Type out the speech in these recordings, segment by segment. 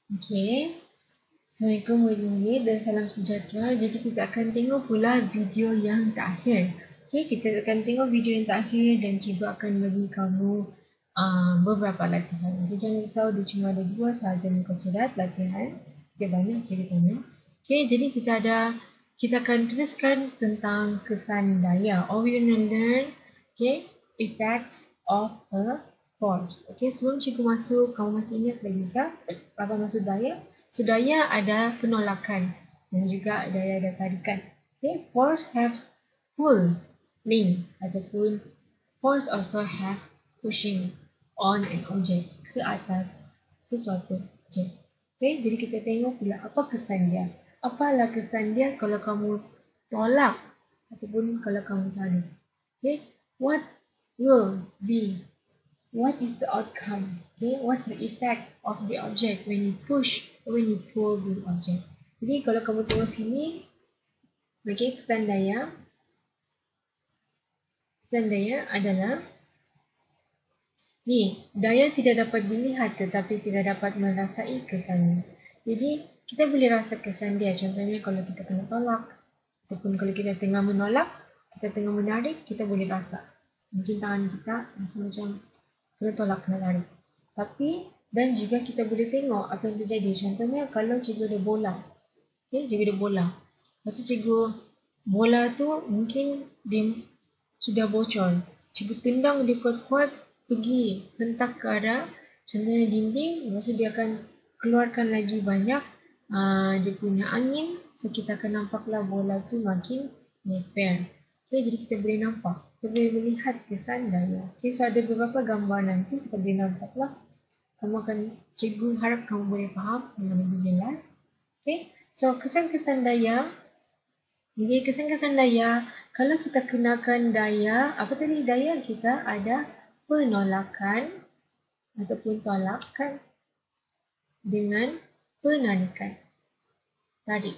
Okey. Assalamualaikum warahmatullahi dan salam sejahtera. Jadi kita akan tengok pula video yang terakhir. Okey, kita akan tengok video yang terakhir dan cikgu akan bagi kamu beberapa latihan. Okey, jangan risau, dia cuma ada 2 sahaja muka surat latihan. Okey, banyak ceritanya. Okey, jadi kita akan teruskan tentang kesan daya. Or we will learn, okay, effects of a force. Okey, sebelum cikgu masuk, kamu masih ingat lagi kah apa maksud daya? So, daya ada penolakan dan juga daya ada tarikan. Okay, force have pulling ataupun force also have pushing on an object, ke atas sesuatu objek. Okay, jadi kita tengok pula apa kesan dia. Apalah kesan dia kalau kamu tolak ataupun kalau kamu tarik. Okay, what will be, what is the outcome? Okay, what's the effect of the object when you push or when you pull the object? Jadi kalau kamu tengok sini, okay, kesan daya adalah ni, daya tidak dapat dilihat tetapi tidak dapat merasai kesannya. Jadi kita boleh rasa kesan dia. Contohnya kalau kita kena tolak ataupun kalau kita tengah menolak, kita tengah menarik, kita boleh rasa. Mungkin tangan kita rasa macam kena tolak, kena tarik. Tapi dan juga kita boleh tengok apa yang terjadi. Contohnya kalau cikgu ada bola. Okay, cikgu ada bola. Lepas tu cikgu, bola tu mungkin dia sudah bocor. Cikgu tendang dia kuat-kuat, pergi hentak ke arah contohnya dinding. Lepas tu dia akan keluarkan lagi banyak dia punya angin. So kita akan nampaklah bola tu makin leper. Okay, jadi kita boleh nampak. Kita boleh melihat kesan daya. Okay, so ada beberapa gambar nanti kita boleh nampaklah. Cikgu harap kamu boleh faham dengan lebih jelas. Okay, so kesan-kesan daya. Jadi kesan-kesan daya, kalau kita kenakan daya, apa tadi daya? Kita ada penolakan ataupun tolakan dengan penarikan. Tarik.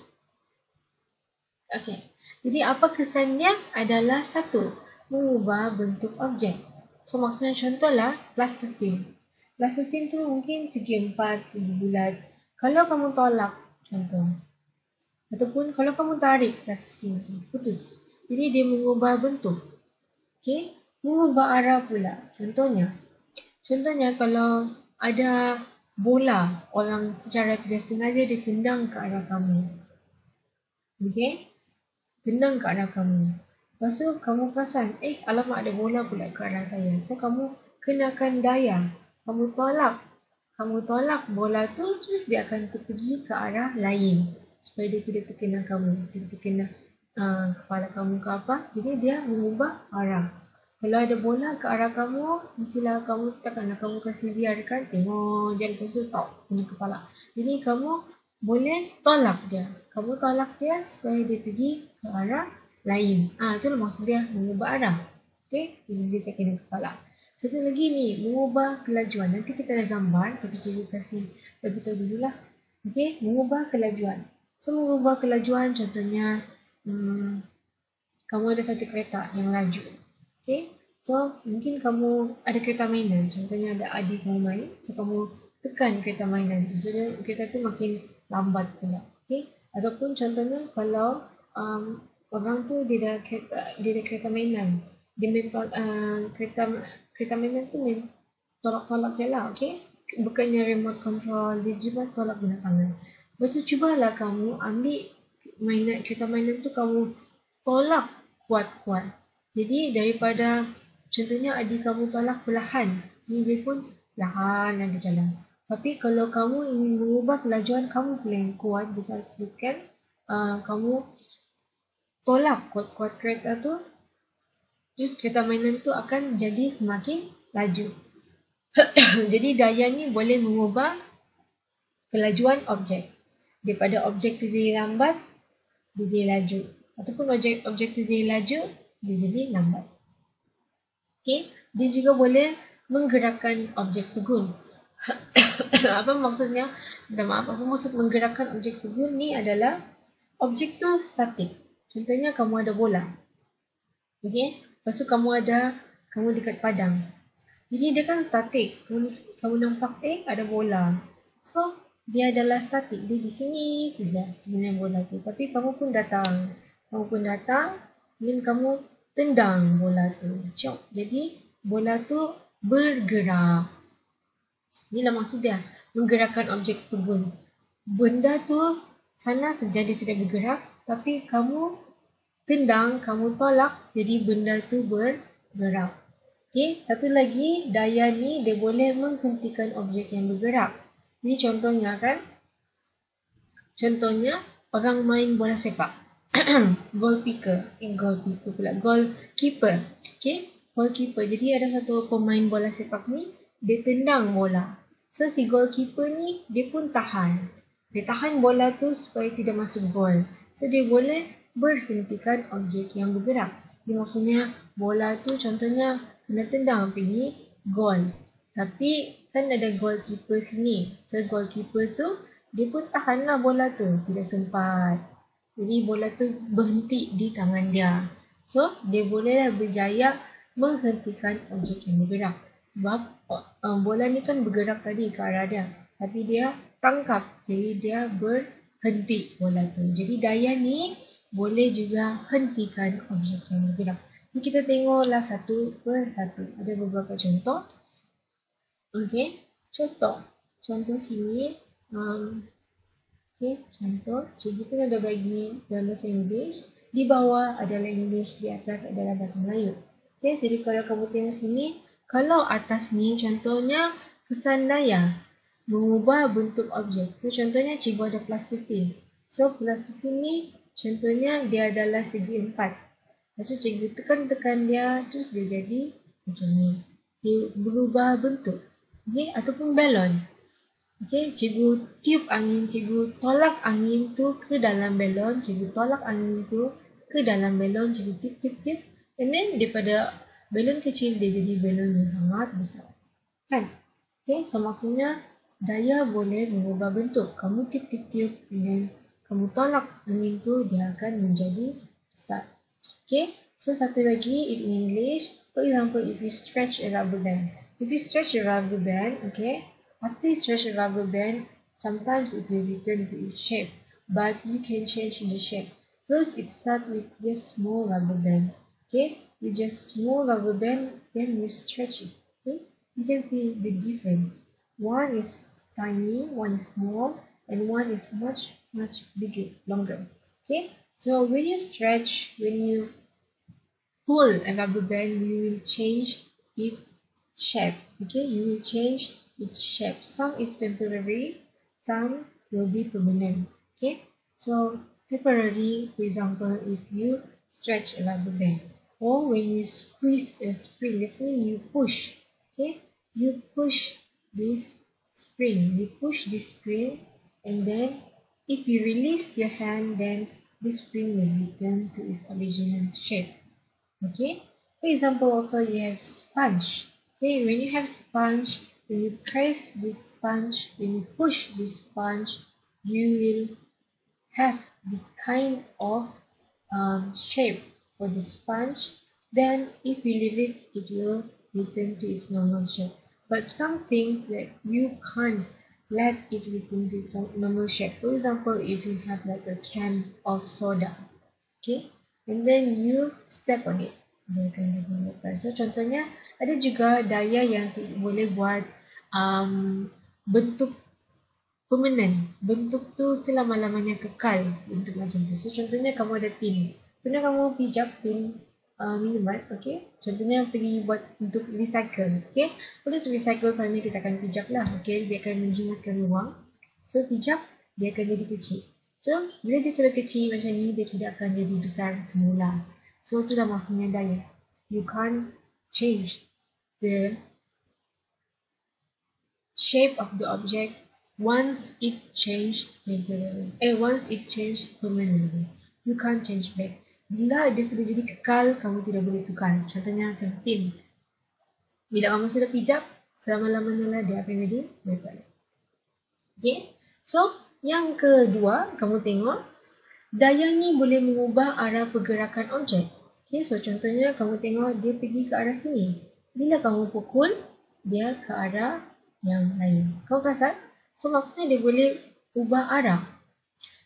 Okey. Jadi apa kesannya adalah satu, mengubah bentuk objek. So maksudnya contohlah plasticine. Plasticine tu mungkin segi empat, segi bulat. Kalau kamu tolak contoh, ataupun kalau kamu tarik plasticine tu putus. Jadi dia mengubah bentuk. Okey, mengubah arah pula. Contohnya kalau ada bola, orang secara tidak sengaja dia tendang ke arah kamu. Okey? Tendang ke arah kamu. Lepas tu kamu perasan, alamak ada bola pula ke arah saya. So kamu kenakan daya. Kamu tolak bola tu, terus dia akan pergi ke arah lain. Supaya dia tidak terkena kamu, tidak terkena kepala kamu ke apa. Jadi dia mengubah arah. Kalau ada bola ke arah kamu, mestilah kamu takkanlah kamu kasih biarkan. Tengok, jangan lepas tak punya kepala. Jadi kamu boleh tolak dia. Kamu tolak dia supaya dia pergi ke arah lain. Itulah maksud dia mengubah arah. Okey, dia tak kena kepala. Satu lagi ni, mengubah kelajuan. Nanti kita ada gambar, tapi cikgu kasih beritahu dululah. Okey, mengubah kelajuan. So, mengubah kelajuan contohnya, kamu ada satu kereta yang laju. Okey, so mungkin kamu ada kereta mainan. Contohnya ada adik kamu main, so kamu tekan kereta mainan tu. So, kereta tu makin lambat pula. Okay? Ataupun contohnya kalau orang tu dia ada kereta mainan. Dia main kereta mainan tu main tolak-tolak je lah. Okay? Bukannya remote control, dia juga tolak guna tangan. Lepas tu cubalah kamu ambil kereta mainan tu kamu tolak kuat-kuat. Jadi daripada contohnya adik kamu tolak perlahan, jadi dia pun perlahan ada jalan. Tapi kalau kamu ingin mengubah kelajuan, kamu paling kuat, bisa sebutkan kamu tolak kuat-kuat kereta tu, terus kereta mainan tu akan jadi semakin laju. Jadi daya ni boleh mengubah kelajuan objek. Daripada objek tu jadi lambat, dia jadi laju. Ataupun objek tu jadi laju, dia jadi lambat. Okay? Dia juga boleh menggerakkan objek pegun. Apa maksudnya? Apa maksud menggerakkan objek pegun ni adalah objek tu statik. Contohnya kamu ada bola. Okey, lepas tu kamu dekat padang. Jadi dia kan statik. Kamu nampak ada bola. So dia adalah statik. Dia di sini saja sebenarnya bola tu. Tapi kamu pun datang. Dan kamu tendang bola tu. Cok. Jadi bola tu bergerak. Inilah maksud dia. Menggerakkan objek kebun. Benda tu sana saja dia tidak bergerak. Tapi kamu tendang, kamu tolak. Jadi benda tu bergerak. Okey, satu lagi, daya ni dia boleh menghentikan objek yang bergerak. Ini contohnya kan. Contohnya, orang main bola sepak. Goalkeeper pula. Goalkeeper. Okey, goalkeeper. Jadi ada satu pemain bola sepak ni, dia tendang bola. So, si goalkeeper ni, dia pun tahan. Dia tahan bola tu supaya tidak masuk gol. So, dia boleh berhentikan objek yang bergerak. Jadi maksudnya, bola tu contohnya, kena tendang pergi gol. Tapi kan ada goalkeeper sini. So goalkeeper tu dia pun tahanlah bola tu, tidak sempat. Jadi bola tu berhenti di tangan dia. So dia bolehlah berjaya menghentikan objek yang bergerak. Sebab bola ni kan bergerak tadi ke arah dia. Tapi dia tangkap. Jadi dia berhenti bola tu. Jadi daya ni boleh juga hentikan objek yang bergerak. Kita tengoklah satu per satu. Ada beberapa contoh. Okey, contoh sini. Okey, contoh. Cikgu pun ada bagi dalam bahasa English. Di bawah adalah English, di atas adalah bahasa Melayu. Okey, jadi kalau kamu tengok sini, kalau atas ni contohnya kesan daya mengubah bentuk objek. So contohnya cikgu ada plastisin. So plastisin ni contohnya dia adalah segi 4. Lepas tu cikgu tekan dia, terus dia jadi macam ni. Dia berubah bentuk. Okay? Ataupun balon. Okay? Cikgu tiup angin, cikgu tolak angin tu ke dalam balon. Cikgu tolak angin tu ke dalam balon. Cikgu tiup. And then daripada balon kecil, dia jadi balon yang sangat besar. Kan? Okay? So maksudnya, daya boleh mengubah bentuk. Kamu tiup. And then kamu tolak angin tu, dia akan menjadi besar. Okay, so satu lagi in English, for example, if you stretch a rubber band. If you stretch a rubber band, okay, after you stretch a rubber band, sometimes it will return to its shape, but you can change the shape. First, it starts with just small rubber band, okay, with just small rubber band, then you stretch it, okay. You can see the difference. One is tiny, one is small, and one is much bigger, longer, okay. So when you stretch, when you pull a rubber band, you will change its shape. Okay, you will change its shape. Some is temporary, some will be permanent. Okay, so temporary, for example, if you stretch a rubber band, or when you squeeze a spring, this means you push. Okay, you push this spring. You push this spring, and then if you release your hand, then this spring will return to its original shape. Okay. For example, also you have sponge. Okay, when you have sponge, when you press this sponge, when you push this sponge, you will have this kind of shape for the sponge. Then, if you leave it, it will return to its normal shape. But some things that you can't let it return to its normal shape. For example, if you have like a can of soda, okay, and then you step on it, dia akan jadi lepas. So contohnya ada juga daya yang boleh buat bentuk permanen. Bentuk tu selama-lamanya kekal bentuk macam tu. So contohnya kamu ada tin. Pernah kamu pijak tin minuman, okay? Contohnya pergi buat untuk recycle, okay? Untuk recycle sana kita akan pijak lah, okay? Dia akan menjimatkan ruang. So pijak, dia akan jadi kecil. So bila dia sudah kecil macam ni, dia tidak akan jadi besar semula. So itulah maksudnya daya. You can't change the shape of the object once it changed temporarily. Once it changed permanently. You can't change back. Bila dia sudah jadi kekal, kamu tidak boleh tukar. Contohnya macam tin. Bila kamu sudah pijak, selama-lamanya lah dia akan jadi lepas. Okay. So, yang kedua, kamu tengok, daya ni boleh mengubah arah pergerakan objek. Okay, so contohnya kamu tengok dia pergi ke arah sini. Bila kamu pukul, dia ke arah yang lain. Kau perasan? So maksudnya dia boleh ubah arah.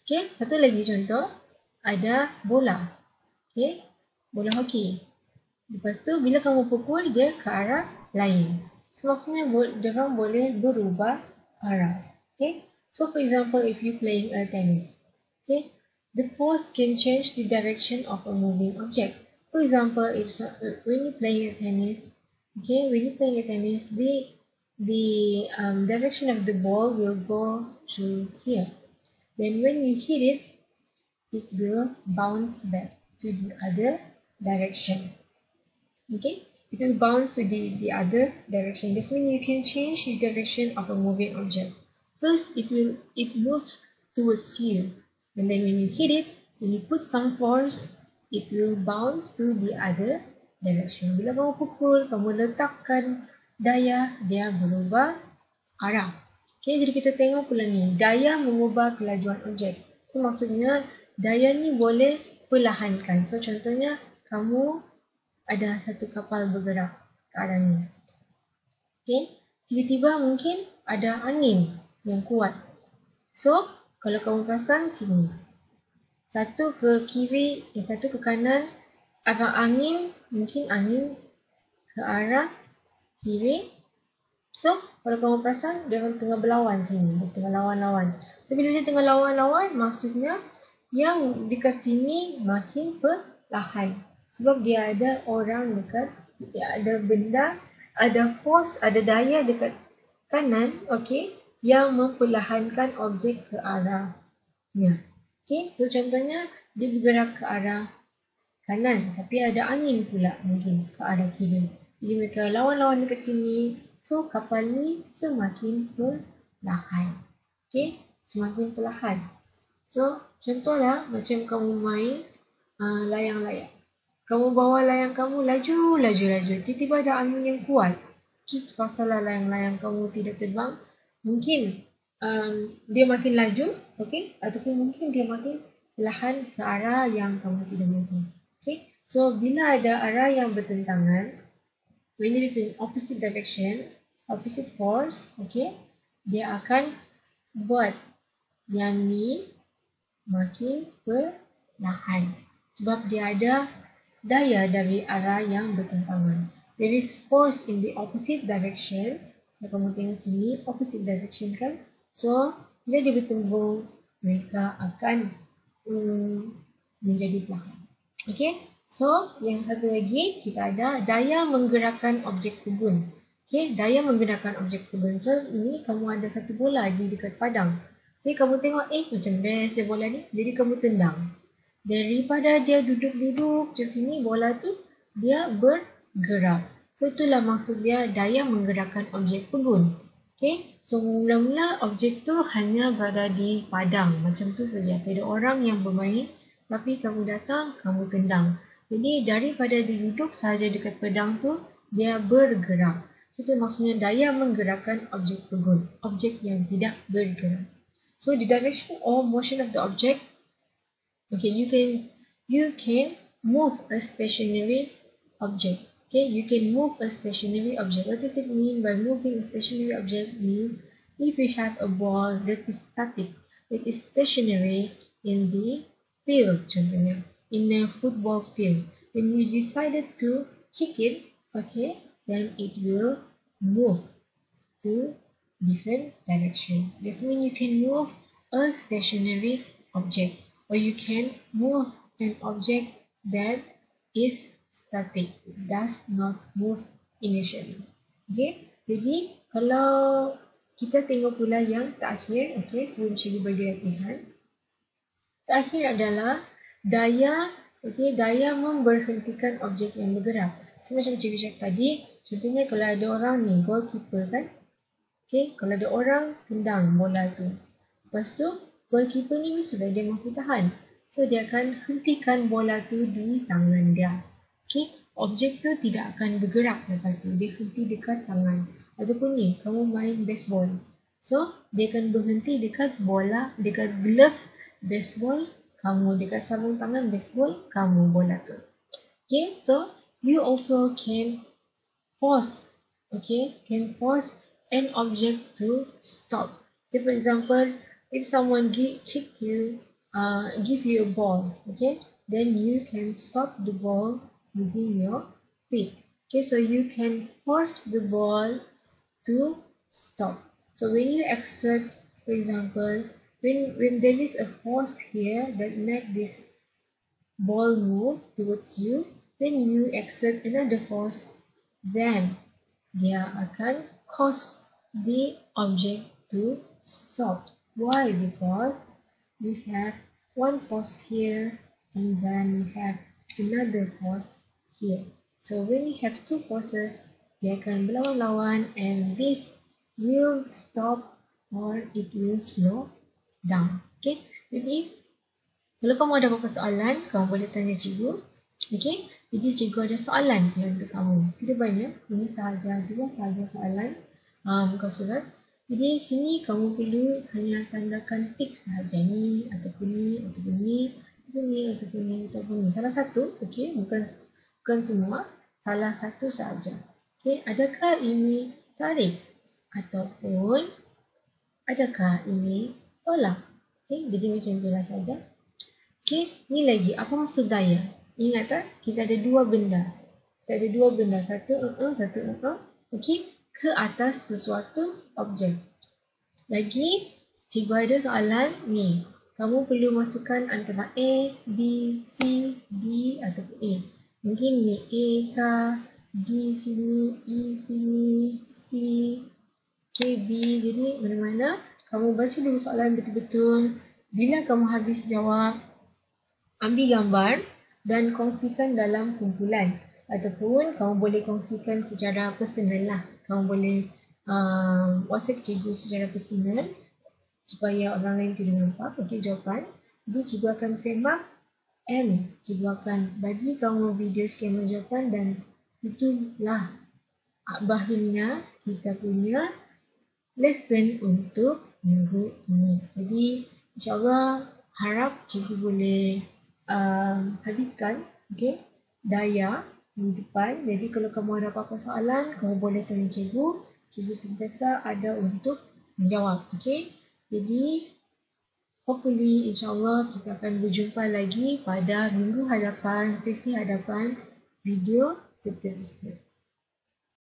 Okay, satu lagi contoh, ada bola. Okay, bola hoki. Lepas tu bila kamu pukul dia ke arah lain. So maksudnya dia orang boleh berubah arah. Okay, so for example if you playing a tennis. Okay, the force can change the direction of a moving object. For example, when you playing a tennis, okay, when you playing a tennis, the direction of the ball will go to here. Then when you hit it, it will bounce back to the other direction. Okay, it will bounce to the other direction. This means you can change the direction of a moving object. First, it moves towards you, and then when you hit it, when you put some force, it will bounce to the other direction. Bila kamu pukul, kamu letakkan daya, dia berubah arah. Okay, jadi kita tengok pula ni, daya mengubah kelajuan objek. So maksudnya daya ni boleh perlahankan. So contohnya kamu ada satu kapal bergerak ke arah ni. Okay, tiba-tiba mungkin ada angin yang kuat. So kalau kamu pasang sini, satu ke kiri, satu ke kanan, angin mungkin angin ke arah kiri. So, kalau kamu perasan, dia orang tengah berlawan sini. Dia tengah lawan-lawan. So, bila dia tengah lawan-lawan, maksudnya yang dekat sini makin perlahan. Sebab dia ada orang dekat, ada benda, ada force, ada daya dekat kanan, okay, yang memperlahankan objek ke arahnya. Okay, so contohnya, dia bergerak ke arah kanan. Tapi ada angin pula mungkin ke arah kiri. Jadi mereka lawan-lawan dekat sini. So, kapal ni semakin perlahan. Okay, semakin perlahan. So, contohlah macam kamu main layang-layang. Kamu bawa layang kamu laju. Tiba-tiba ada angin yang kuat. Terus pasal layang-layang kamu tidak terbang. Mungkin dia makin laju, okay? Ataupun mungkin dia makin perlahan ke arah yang kamu tidak mahu. Okay, so bila ada arah yang bertentangan, when there is an opposite direction, opposite force, okay, dia akan buat yang ni makin perlahan. Sebab dia ada daya dari arah yang bertentangan. There is force in the opposite direction. Kalau kamu tengok sini, opposite direction kan. So, bila dia bertembung, mereka akan menjadi perlahan. Okay, so yang satu lagi kita ada daya menggerakkan objek kebun. Okay, daya menggerakkan objek kebun. So ini kamu ada satu bola di dekat padang. Okay, kamu tengok macam best dia bola ni. Jadi kamu tendang. Daripada dia duduk-duduk di sini, bola tu dia bergerak. So itulah maksud dia daya menggerakkan objek kebun. Okay, so mula-mula objek tu hanya berada di padang. Macam tu saja. Tidak ada orang yang bermain. Tapi kamu datang, kamu tendang. Jadi daripada dia duduk sahaja dekat pedang tu, dia bergerak. So itu maksudnya daya menggerakkan objek kebun. Objek yang tidak bergerak. So the direction or motion of the object, okay, you can move a stationary object. Okay, you can move a stationary object. What does it mean by moving a stationary object? Means if you have a ball that is static, it is stationary in the field, contohnya, in a football field. When you decided to kick it, okay, then it will move to different direction. This means you can move a stationary object, or you can move an object that is static, it does not move initially. Okay, jadi kalau kita tengok pula yang terakhir, okay, sebelum cikgu bagi latihan. Terakhir adalah daya, okay, daya memberhentikan objek yang bergerak. So macam cikgu cakap tadi, contohnya kalau ada orang ni, goalkeeper kan. Okay, kalau ada orang tendang bola tu. Lepas tu, goalkeeper ni mestilah dia mampu tahan. So dia akan hentikan bola tu di tangan dia. Okay, objek tu tidak akan bergerak lepas tu. Dia henti dekat tangan. Ataupun ni, kamu main baseball. So, dia akan berhenti dekat bola, dekat glove baseball, kamu dekat sarung tangan baseball, kamu bola tu. Okay, so you also can force, okay, can force an object to stop. Okay, for example, if someone give you a ball, okay, then you can stop the ball using your feet. Okay, so you can force the ball to stop. So when you exert, for example, when there is a force here that make this ball move towards you, then you exert another force, then dia akan cause the object to stop. Why? Because we have one force here and then we have another force here. So when we have two forces, dia akan berlawan-lawan and this will stop or it will slow down. Okay, jadi kalau kamu ada apa-apa soalan, kamu boleh tanya cikgu. Okey, jadi cikgu ada soalan pula untuk kamu. Tidak banyak, ini sahaja, dua sahaja soalan muka surat. Jadi sini kamu perlu hanya tandakan tik sahaja ni, ataupun ni, ataupun ni, ataupun ni, ataupun ni, ataupun ni. Salah satu, okey, bukan semua, salah satu sahaja. Okey, adakah ini tarik ataupun adakah ini tolak? Okey, jadi macam itulah sahaja. Okey, ni lagi. Apa maksud daya? Ingat tak? Kita ada dua benda. Kita ada dua benda. Satu, okey, ke atas sesuatu objek. Lagi, cikgu ada soalan ni. Kamu perlu masukkan antara A, B, C, D ataupun A. Mungkin ni A kah, D sini, E sini, C, K, B. Jadi, mana-mana kamu baca dulu soalan betul-betul. Bila kamu habis jawab, ambil gambar dan kongsikan dalam kumpulan. Ataupun kamu boleh kongsikan secara personal lah. Kamu boleh WhatsApp cikgu secara personal supaya orang lain tidak nampak. Okey, jawapan. Jadi cikgu akan semak and cikgu akan bagi kamu video skema jawapan dan itulah akhirnya kita punya lesson untuk minggu ini. Jadi insyaAllah harap cikgu boleh habiskan daya di depan. Jadi kalau kamu ada apa-apa soalan, kamu boleh tanya cikgu. Cikgu sentiasa ada untuk menjawab. Jadi hopefully insyaAllah kita akan berjumpa lagi pada minggu hadapan, sesi hadapan video seterusnya.